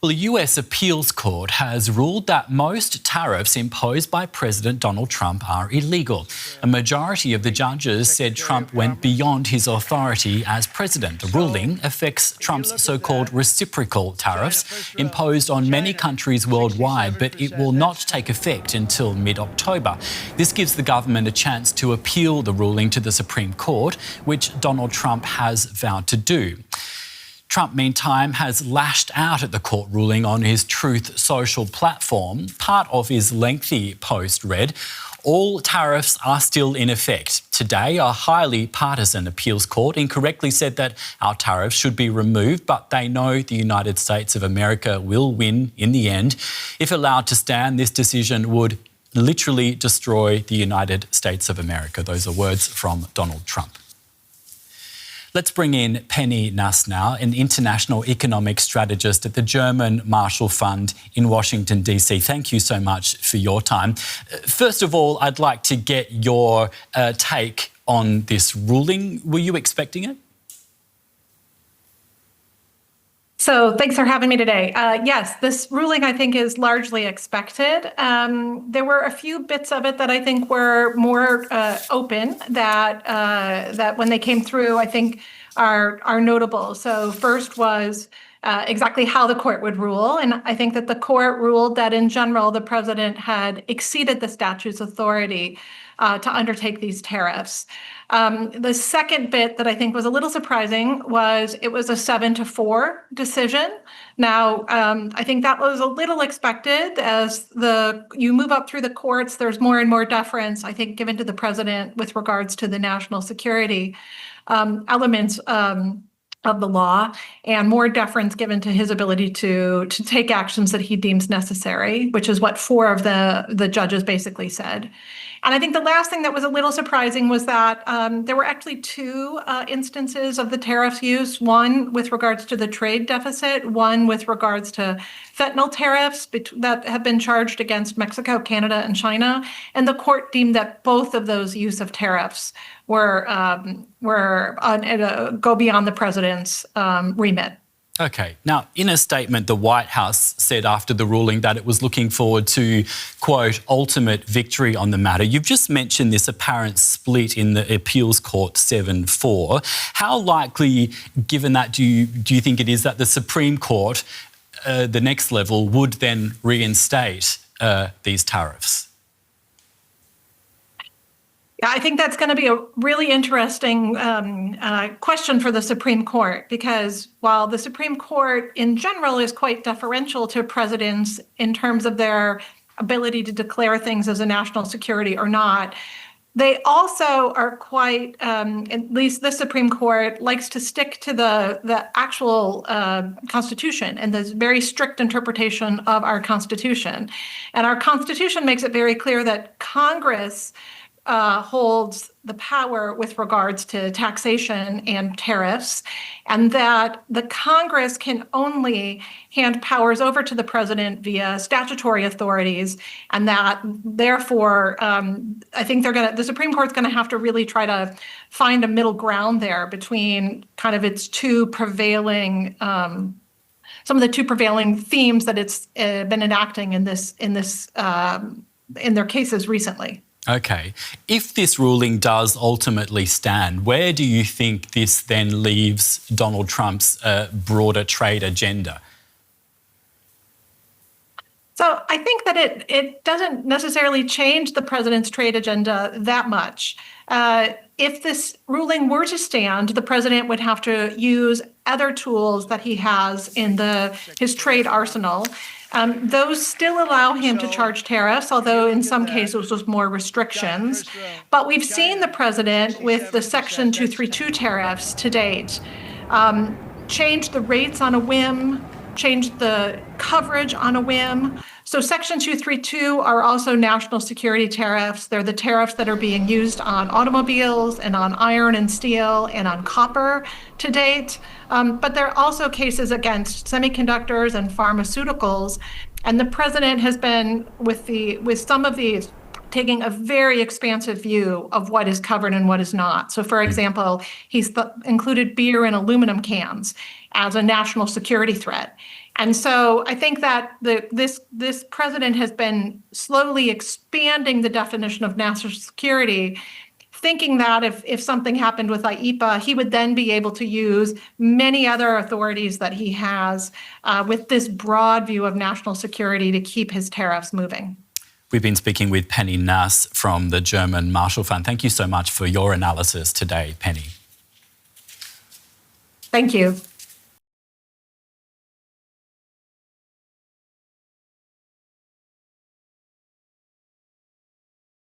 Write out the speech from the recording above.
Well, a US appeals court has ruled that most tariffs imposed by President Donald Trump are illegal. A majority of the judges said Trump went beyond his authority as president. The ruling affects Trump's so-called reciprocal tariffs imposed on many countries worldwide, but it will not take effect until mid-October. This gives the government a chance to appeal the ruling to the Supreme Court, which Donald Trump has vowed to do. Trump, meantime, has lashed out at the court ruling on his Truth Social platform. Part of his lengthy post read, "All tariffs are still in effect. Today, a highly partisan appeals court incorrectly said that our tariffs should be removed, but they know the United States of America will win in the end. If allowed to stand, this decision would literally destroy the United States of America." Those are words from Donald Trump. Let's bring in Penny Naas now, an international economic strategist at the German Marshall Fund in Washington, D.C. Thank you so much for your time. First of all, I'd like to get your take on this ruling. Were you expecting it? So thanks for having me today. Yes, this ruling, I think, is largely expected. There were a few bits of it that I think were more open that when they came through, I think are notable. So first was exactly how the court would rule. And I think that the court ruled that in general, the president had exceeded the statute's authority to undertake these tariffs. The second bit that I think was a little surprising was it was a 7-4 decision. Now, I think that was a little expected. As you move up through the courts, there's more and more deference, I think, given to the president with regards to the national security elements of the law, and more deference given to his ability to take actions that he deems necessary, which is what 4 of the judges basically said. And I think the last thing that was a little surprising was that there were actually 2 instances of the tariffs use, one with regards to the trade deficit, one with regards to fentanyl tariffs that have been charged against Mexico, Canada, and China. And the court deemed that both of those use of tariffs were go beyond the president's remit. OK. Now, in a statement, the White House said after the ruling that it was looking forward to, quote, ultimate victory on the matter. You've just mentioned this apparent split in the appeals court 7-4. How likely, given that, do you think it is that the Supreme Court, the next level, would then reinstate these tariffs? Yeah, I think that's going to be a really interesting question for the Supreme Court, because while the Supreme Court in general is quite deferential to presidents in terms of their ability to declare things as a national security or not, they also are quite, at least the Supreme Court likes to stick to the actual Constitution and this very strict interpretation of our Constitution. And our Constitution makes it very clear that Congress holds the power with regards to taxation and tariffs, and that the Congress can only hand powers over to the president via statutory authorities, and that therefore I think the Supreme Court's going to have to really try to find a middle ground there between kind of its 2 prevailing some of the 2 prevailing themes that it's been enacting in their cases recently. OK. If this ruling does ultimately stand, where do you think this then leaves Donald Trump's broader trade agenda? So I think that it doesn't necessarily change the president's trade agenda that much. If this ruling were to stand, the president would have to use other tools that he has in his trade arsenal. Those still allow him to charge tariffs, although in some cases with more restrictions. But we've seen the president with the Section 232 tariffs to date change the rates on a whim, change the coverage on a whim. So Section 232 are also national security tariffs. They're the tariffs that are being used on automobiles and on iron and steel and on copper to date. But there are also cases against semiconductors and pharmaceuticals. And the president has been, with some of these taking a very expansive view of what is covered and what is not. So, for example, he's included beer and aluminum cans as a national security threat. And so I think that this president has been slowly expanding the definition of national security, thinking that if something happened with IEEPA, he would then be able to use many other authorities that he has with this broad view of national security to keep his tariffs moving. We've been speaking with Penny Naas from the German Marshall Fund. Thank you so much for your analysis today, Penny. Thank you.